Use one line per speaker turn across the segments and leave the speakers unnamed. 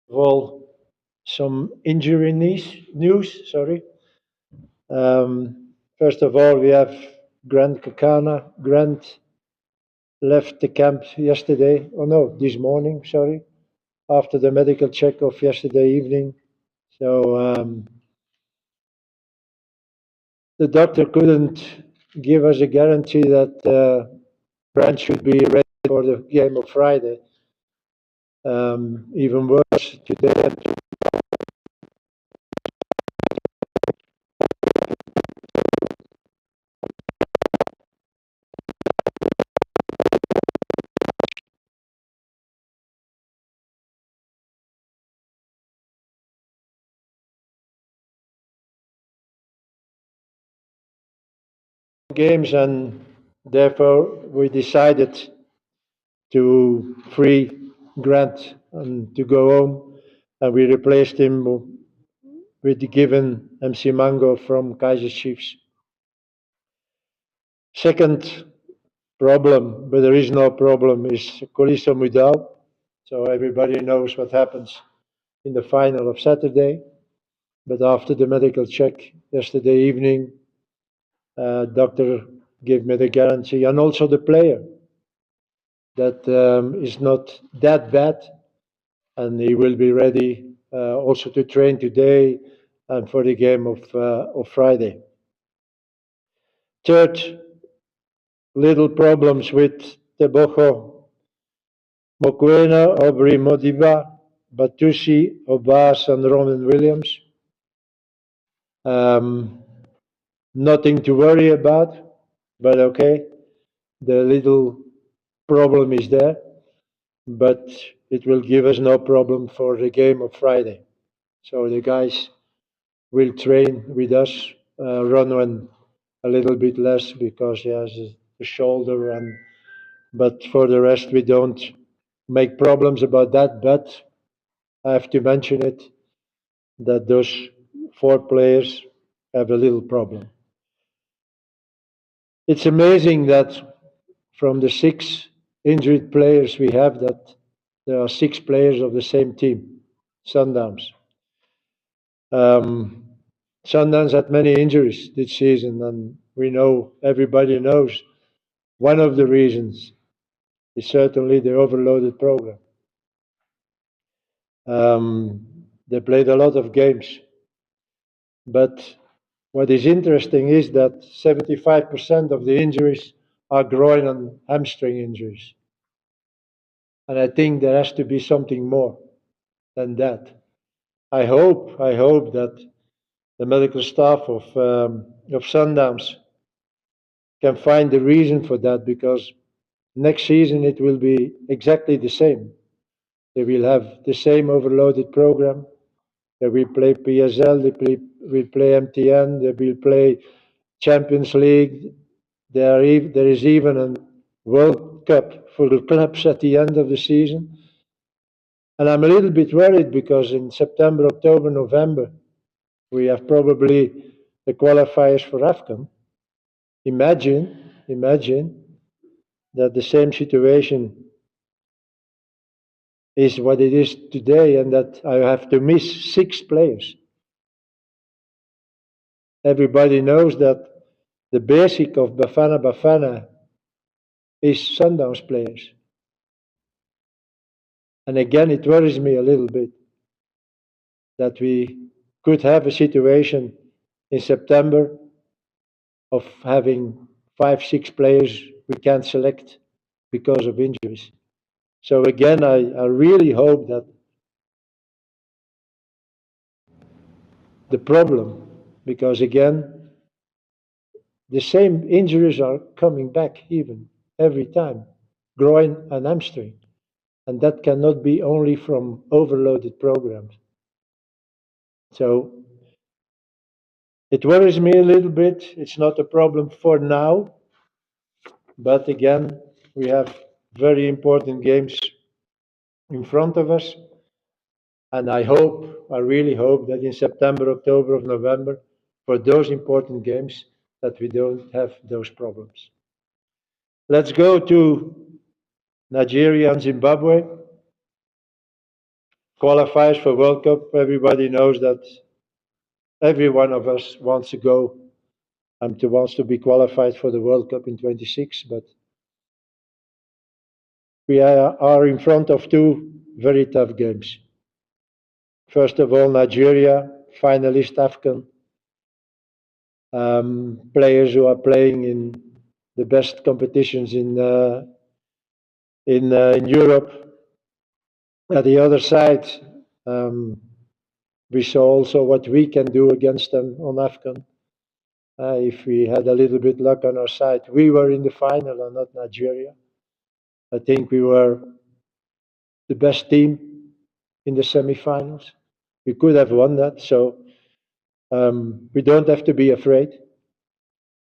of all, some injury news. Sorry. First of all, we have Grant Kakana. Grant left the camp yesterday. Oh no, this morning. Sorry, after the medical check of yesterday evening. So the doctor couldn't give us a guarantee that Grant should be ready for the game of Friday. Even worse, today games, and therefore we decided to free Grant and to go home, and we replaced him with the given MC Mango from Kaiser Chiefs. Second problem, but there is no problem, is Coliso Mudau. So everybody knows what happens in the final of Saturday. But after the medical check yesterday evening, doctor gave me the guarantee, and also the player, that is not that bad, and he will be ready also to train today and for the game of Friday. Third, little problems with Tebogo, Mokoena, Aubrey Modiba, Batusi, Obas, and Roman Williams. Nothing to worry about, but okay, the little problem is there, but it will give us no problem for the game of Friday. So the guys will train with us. Ronwen a little bit less because he has a shoulder, but for the rest we don't make problems about that. But I have to mention it, that those four players have a little problem. It's amazing that from the six injured players we have, that there are six players of the same team, Sundowns. Sundowns had many injuries this season, and we know, everybody knows, one of the reasons is certainly the overloaded program. They played a lot of games, but what is interesting is that 75% of the injuries are groin and hamstring injuries. And I think there has to be something more than that. I hope that the medical staff of Sundowns can find the reason for that, because next season it will be exactly the same. They will have the same overloaded program. They will play PSL, they will play MTN, they will play Champions League. There is even a World Cup for the clubs at the end of the season. And I'm a little bit worried because in September, October, November, we have probably the qualifiers for AFCON. Imagine that the same situation is what it is today, and that I have to miss six players. Everybody knows that the basic of Bafana Bafana is Sundowns players. And again, it worries me a little bit that we could have a situation in September of having 5, 6 players we can't select because of injuries. So again, I really hope that the problem, because again, the same injuries are coming back even every time, groin and hamstring. And that cannot be only from overloaded programs. So it worries me a little bit. It's not a problem for now, but again, we have very important games in front of us. And I really hope that in September, October, or November, for those important games, that we don't have those problems. Let's go to Nigeria and Zimbabwe. qualifiers for World Cup. Everybody knows that every one of us wants to go and wants to be qualified for the World Cup in 26. But we are in front of two very tough games. First of all, Nigeria, finalist AFCON, players who are playing in the best competitions in Europe. At the other side, we saw also what we can do against them on AFCON. If we had a little bit luck on our side, we were in the final and not Nigeria. I think we were the best team in the semi-finals. We could have won that, so we don't have to be afraid.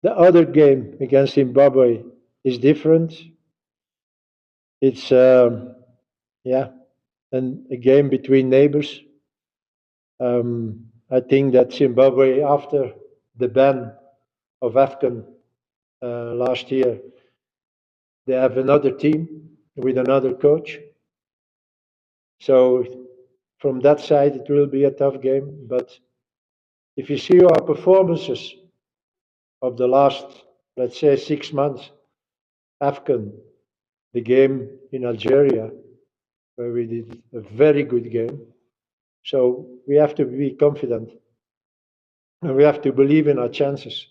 The other game against Zimbabwe is different. It's yeah, and a game between neighbors. I think that Zimbabwe, after the ban of AFCON last year, they have another team with another coach. So from that side, it will be a tough game. But if you see our performances of the last, let's say, 6 months, AFCON, the game in Algeria, where we did a very good game. So we have to be confident and we have to believe in our chances.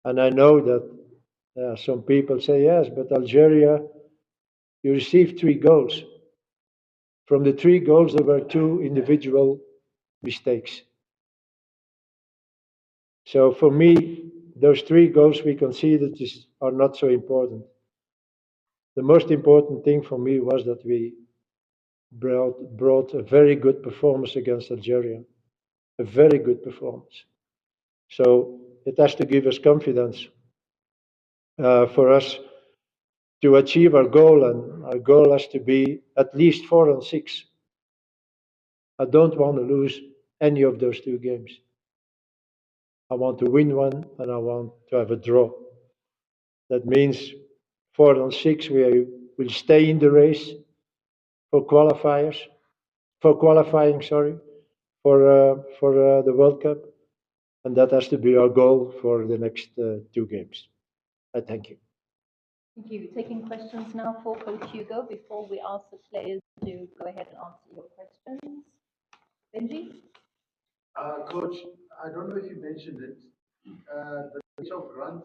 And I know that some people say, yes, but Algeria, you received 3 goals. From the 3 goals, there were 2 individual mistakes. So for me, those 3 goals we conceded are not so important. The most important thing for me was that we brought a very good performance against Algeria, a very good performance. So it has to give us confidence for us to achieve our goal, and our goal has to be at least 4-6. I don't want to lose any of those 2 games. I want to win one and I want to have a draw. That means 4-6, we will stay in the race for qualifiers, for qualifying, sorry, for the World Cup, and that has to be our goal for the next 2 games. I thank you.
Thank you. Taking questions now for Coach Hugo before we ask the players to go ahead and answer your questions. Benji?
Coach, I don't know if you mentioned it, the rate of runs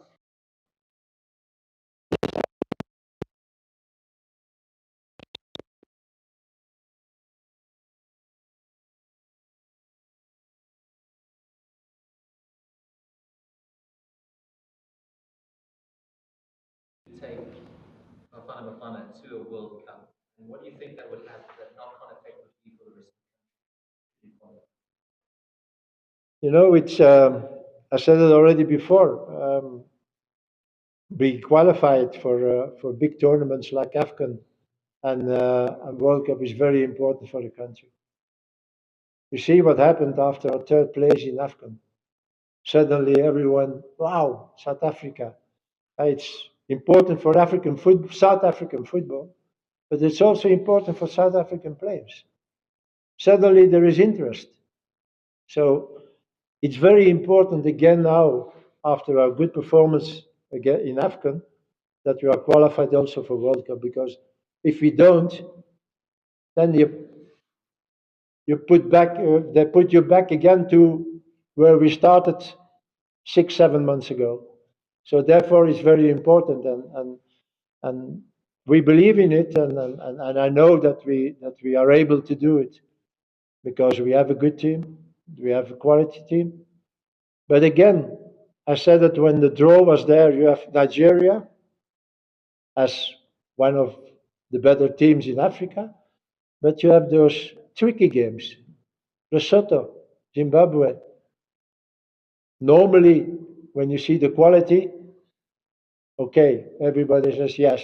take Bafana Bafana to a World Cup? And what do you think that would have, that knock-on effect would be for the rest of the country?
You know, it's I said it already before. Being qualified for big tournaments like AFCON and World Cup is very important for the country. You see what happened after our 3rd place in AFCON. Suddenly, everyone, wow, South Africa. It's important for South African football, but it's also important for South African players. Suddenly, there is interest. So it's very important again now, after our good performance again in AFCON, that we are qualified also for World Cup, because if we don't, then you put back they put you back again to where we started 6-7 months ago. So therefore, it's very important, and we believe in it, and I know that we are able to do it because we have a good team, we have a quality team. But again, I said that when the draw was there, you have Nigeria as one of the better teams in Africa, but you have those tricky games. Lesotho, Zimbabwe. Normally, when you see the quality, okay, everybody says yes.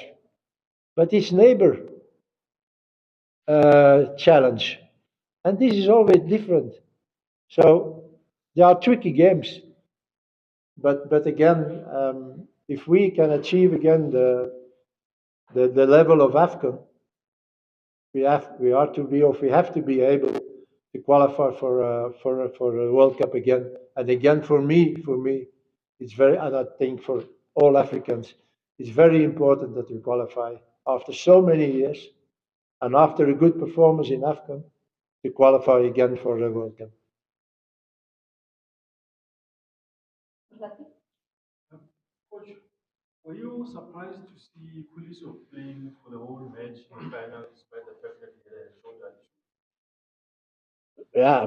But it's neighbor challenge. And this is always different. So there are tricky games. But again, if we can achieve again the level of AFCON, we are to be, or we have to be able to qualify for a World Cup again. And again, for me, it's very, and I think for all Africans, it's very important that we qualify after so many years and after a good performance in AFCON to qualify again for the World Cup.
Coach, were you surprised to see Puliso playing for the whole match in the final despite the fact that he had a shoulder issue?
Yeah,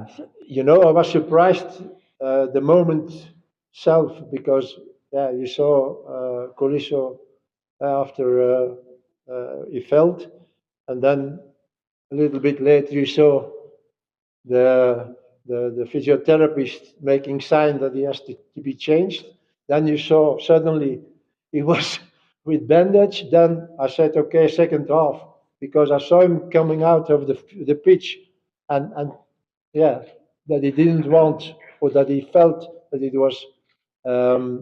I was surprised the moment self because yeah, you saw Colisso after he felt, and then a little bit later you saw the physiotherapist making sign that he has to be changed. Then you saw suddenly he was with bandage. Then I said, okay, second half, because I saw him coming out of the pitch, and yeah, that he didn't want, or that he felt that it was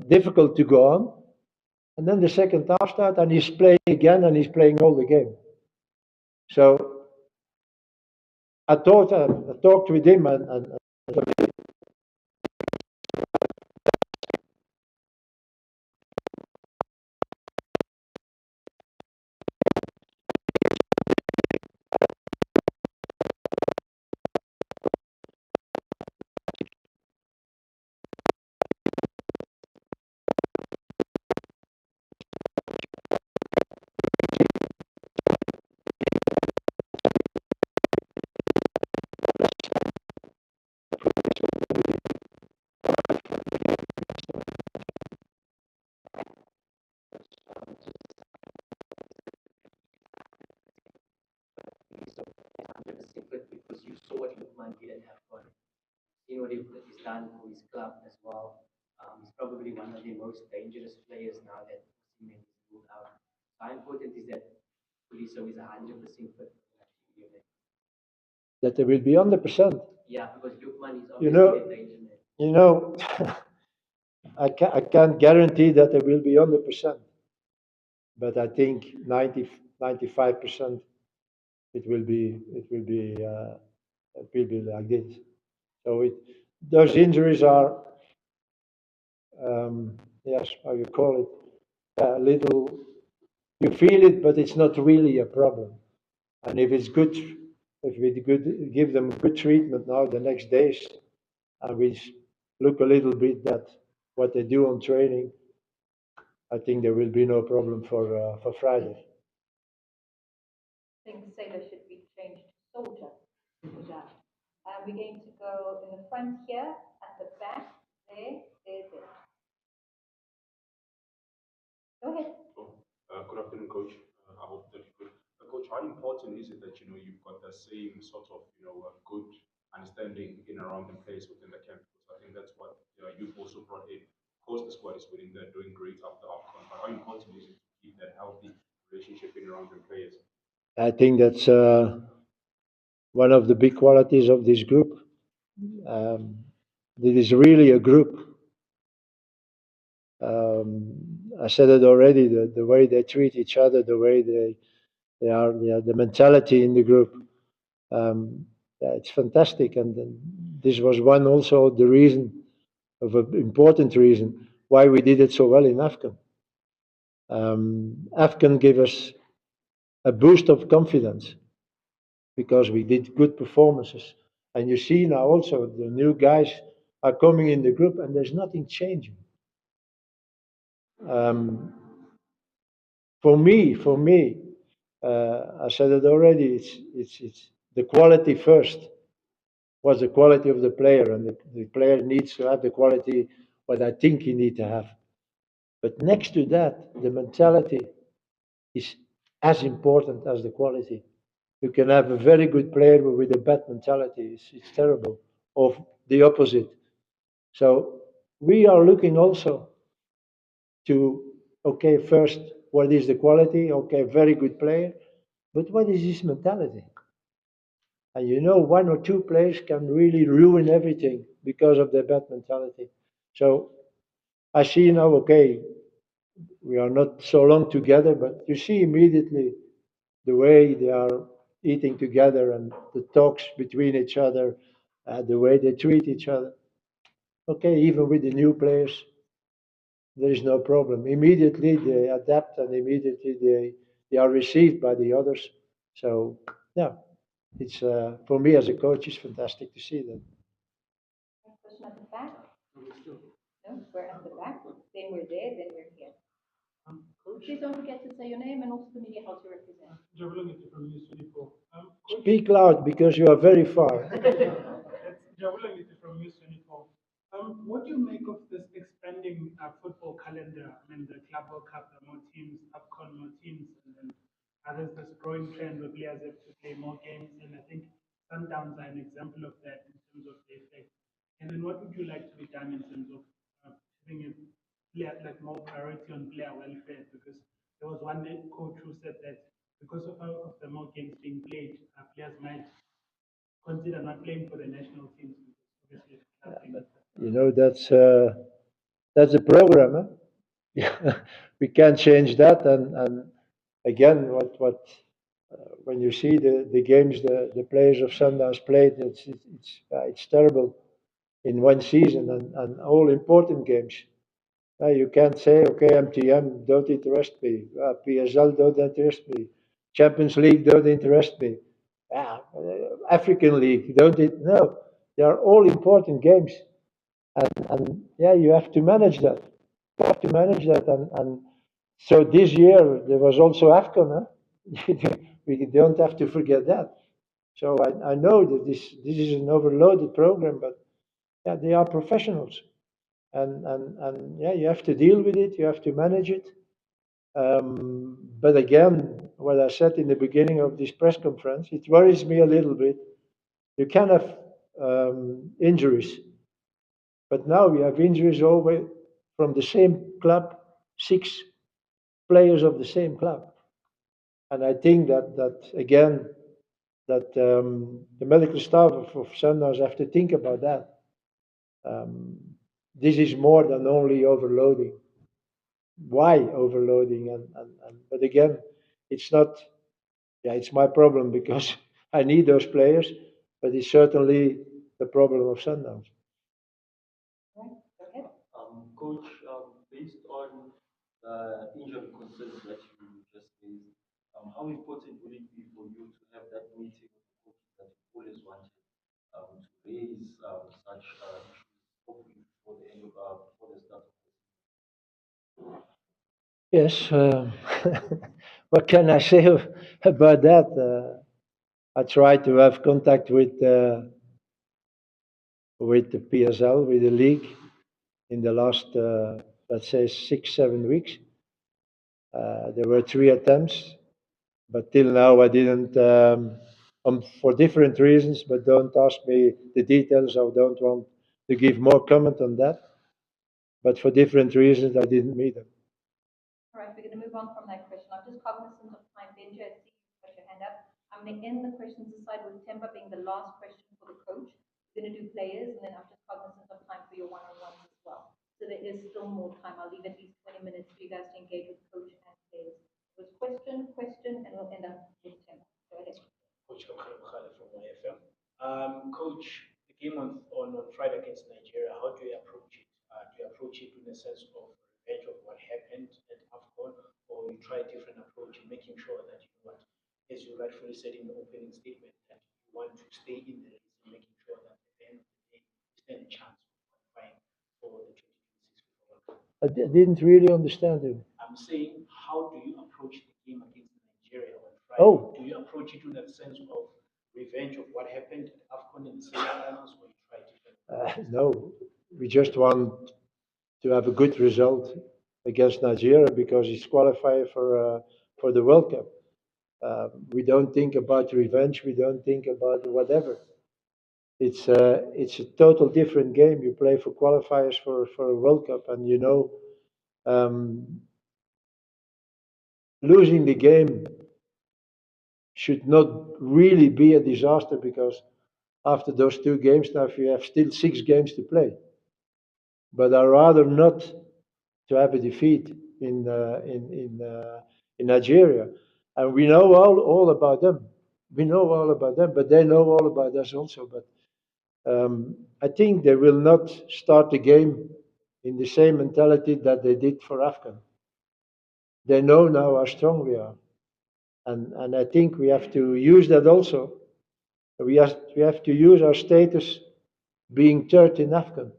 difficult to go on. And then the second half started, and he's playing again, and he's playing all the game. So I talked with him, and
So 100% fit because you saw what Lukman didn't have fun. Seen what he's done for his club as well. He's probably one of the most dangerous players now that Osimhen is ruled out. How important is that Puliso is 100% fit?
that they will be 100%.
Yeah, because Lukman is
You
obviously
know,
a danger man.
you know, I can't guarantee that they will be 100%, but I think 95% it will be like this. So those injuries are, yes, how you call it, a little, you feel it, but it's not really a problem. And if it's good, if we good, give them good treatment now the next days, and we look a little bit at what they do on training, I think there will be no problem for Friday.
I think sailor should be changed to soldier. Yeah. We're going to go in the front here, at the back, there. Go ahead.
Good afternoon, Coach. I hope that you're good. Coach, how important is it that you've got the same sort of good understanding in around the place within the camp? Because I think that's what you've also brought in. Of course, the squad is winning; they're doing great after AFCON. But how important is it to keep that healthy relationship in around the players?
I think that's one of the big qualities of this group. It is really a group. I said it already. The way they treat each other, the way they are, the mentality in the group. Yeah, it's fantastic, and this was one also the reason, of an important reason, why we did it so well in AFCON. AFCON gave us a boost of confidence because we did good performances. And you see now also the new guys are coming in the group, and there's nothing changing. Um, for me, I said it already. It's the quality first. Was the quality of the player, and the player needs to have the quality what I think he need to have. But next to that, the mentality is as important as the quality. You can have a very good player with a bad mentality. It's terrible. Or the opposite. So we are looking also to, okay, first, what is the quality? Okay, very good player. But what is his mentality? And one or two players can really ruin everything because of their bad mentality. So I see now, okay, we are not so long together, but you see immediately the way they are eating together and the talks between each other, the way they treat each other. Okay, even with the new players, there is no problem. Immediately they adapt and immediately they are received by the others. So, yeah, it's for me as a coach, it's fantastic to see that.
Question at the back? No, we're at the back. Then we're there, then we're here. Please don't forget to say your name and also the media house you represent.
Jabulangiti from News 24.
Speak loud because you are very far.
It's Jabulangiti from News 24. What do you make of this expanding football calendar? I mean, the Club World Cup, there are more teams, AFCON, more teams, and then there's this growing trend where players have to play more games, and I think Sundowns are an example of that in terms of the effect. And then what would you like to be done in terms of putting a like more priority on player welfare? Because there was one coach who said that because of the more games being played, players might consider not playing for the national teams because obviously the club being
You know, that's a program. Huh? We can't change that. And again, when you see the games the players of Sundowns played, it's terrible in one season and all important games. You can't say, okay, MTM don't interest me, PSL don't interest me, Champions League don't interest me, African League don't it? No, they are all important games, and yeah, you have to manage that. You have to manage that, and so this year there was also AFCON. Huh? We don't have to forget that. So I know that this is an overloaded program, but yeah, they are professionals, and yeah, you have to deal with it. You have to manage it. But again, what I said in the beginning of this press conference, it worries me a little bit. You can have injuries, but now we have injuries always from the same club, 6 players of the same club. And I think that again, that the medical staff of Sundowns have to think about that. Um, this is more than only overloading. Why overloading? But again, it's not. Yeah, it's my problem because I need those players, but it's certainly the problem of Sundowns.
Right, go ahead.
Coach, based on the injury concerns that you just raised, how important will it be for you to have that meeting with the coaches that you always wanted to raise such issues, hopefully before the end of before the start of the
Yes. What can I say about that? I try to have contact with the PSL, with the league, in the last let's say 6 7 weeks. There were 3 attempts, but till now I didn't. For different reasons, but don't ask me the details. I don't want to give more comment on that. But for different reasons, I didn't meet them.
All right, we're going to move on from that question. I'm just cognizant of time. Benji, I see you put your hand up. I'm going to end the questions aside with Temba being the last question for the coach. We're going to do players, and then I'm just cognizant of time for your one-on-ones as well. So there is still more time. I'll leave at least 20 minutes for you guys to engage with coach and players. It was question, and we'll end up with Temba. Go ahead.
Coach Bafana from YFM. Coach, the game on Friday against Nigeria, how do you approach it? Do you approach it in a sense of revenge of what happened at AFCON, or you try a different approach in making sure that you know what, as you rightfully said in the opening statement, that you want to stay in the race and making sure that at the end of the day, you stand a chance of qualifying for the 2026 FIFA World Cup?
Didn't really understand you.
I'm saying, how do you approach the game against Nigeria on Friday?
Oh.
Do you approach it in that sense of revenge of what happened at AFCON in the semifinals, or you try different?
No, we just want to have a good result against Nigeria because it's qualified for the World Cup. We don't think about revenge. We don't think about whatever. It's a total different game. You play for qualifiers for a World Cup, and you know, losing the game should not really be a disaster because after those 2 games, now you have still 6 games to play. But I rather not to have a defeat in Nigeria, and we know all about them. We know all about them, but they know all about us also. But I think they will not start the game in the same mentality that they did for Afghan. They know now how strong we are. And I think we have to use that also. We have to use our status being third in Afghan.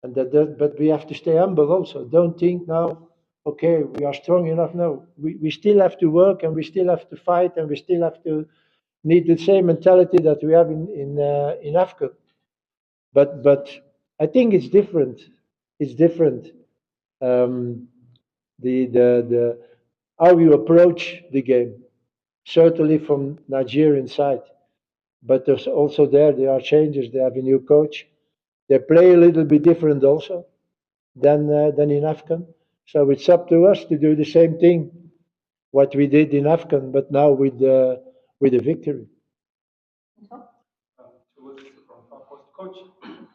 And but we have to stay humble also. Don't think now, okay, we are strong enough. No, we still have to work and we still have to fight and we still have to need the same mentality that we have in Afghan. But I think it's different. It's different. Um, the how you approach the game, certainly from Nigerian side. But there's also there are changes. They have a new coach. They play a little bit different also than in Afghan. So it's up to us to do the same thing what we did in Afghan, but now with the victory.
Towards from coach,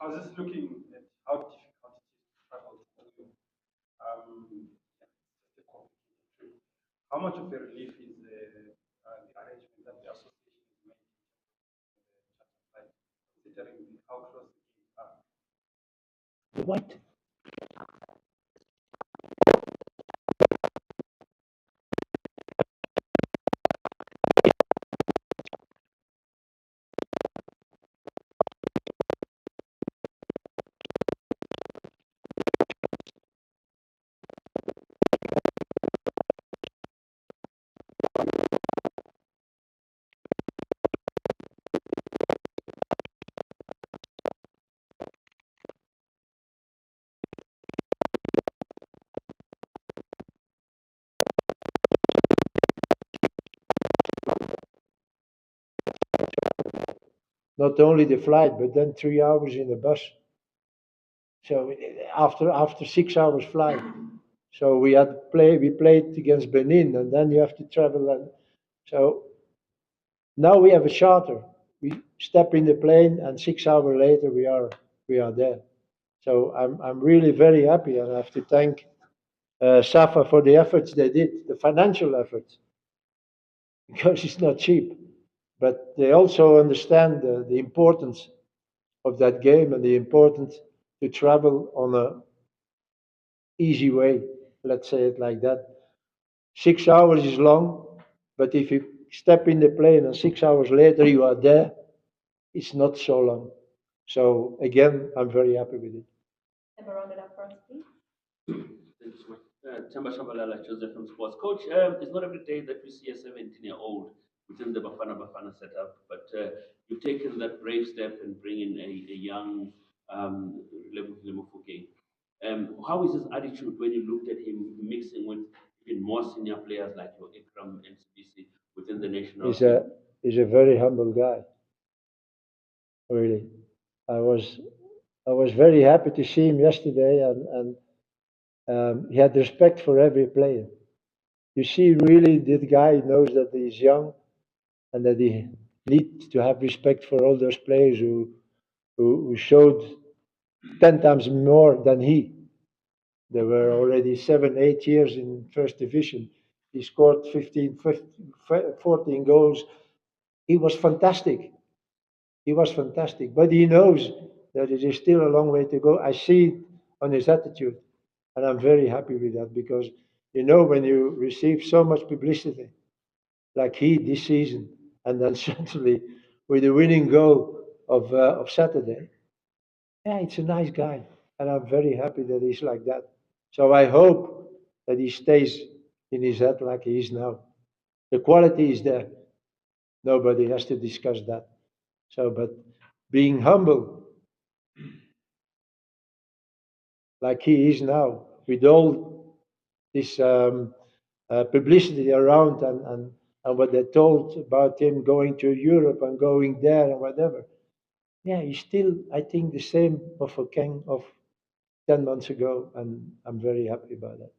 I was just looking at how difficult it is to travel to Tokyo. Yeah, it's a complicated trip. How much of a relief is the arrangement that the association has made in terms of the charter flight, considering how close the games are?
What? Not only the flight, but then 3 hours in the bus. So after 6 hours flight, so we played against Benin, and then you have to travel. And so now we have a charter. We step in the plane, and 6 hours later we are there. So I'm really very happy, and I have to thank Safa for the efforts they did, the financial efforts, because it's not cheap. But they also understand the importance of that game and the importance to travel on a easy way. Let's say it like that. 6 hours is long, but if you step in the plane and 6 hours later you are there, it's not so long. So again, I'm very happy with it.
Emma, round it up for us, please.
Thanks so much. Tamba Shabalala, Joseph from Sports. Coach, it's not every day that we see a 17-year-old within the Bafana Bafana setup, but you've taken that brave step and bringing a young Lemufuke. How is his attitude when you looked at him mixing with even more senior players like your Ikram and CBC within the national
He's
team?
a very humble guy, really. I was I was very happy to see him yesterday, and he had respect for every player. You see, really, this guy knows that he's young and that he needs to have respect for all those players who showed 10 times more than he. They were already 7, 8 years in first division. He scored 15, 15, 14 goals. He was fantastic. He was fantastic. But he knows that it is still a long way to go. I see it on his attitude. And I'm very happy with that because, when you receive so much publicity, like he this season, and then suddenly with the winning goal of Saturday, yeah, it's a nice guy. And I'm very happy that he's like that. So I hope that he stays in his head like he is now. The quality is there. Nobody has to discuss that. So, but being humble like he is now, with all this publicity around and what they told about him going to Europe and going there and whatever. Yeah, he's still, I think, the same of a king of 10 months ago, and I'm very happy about that.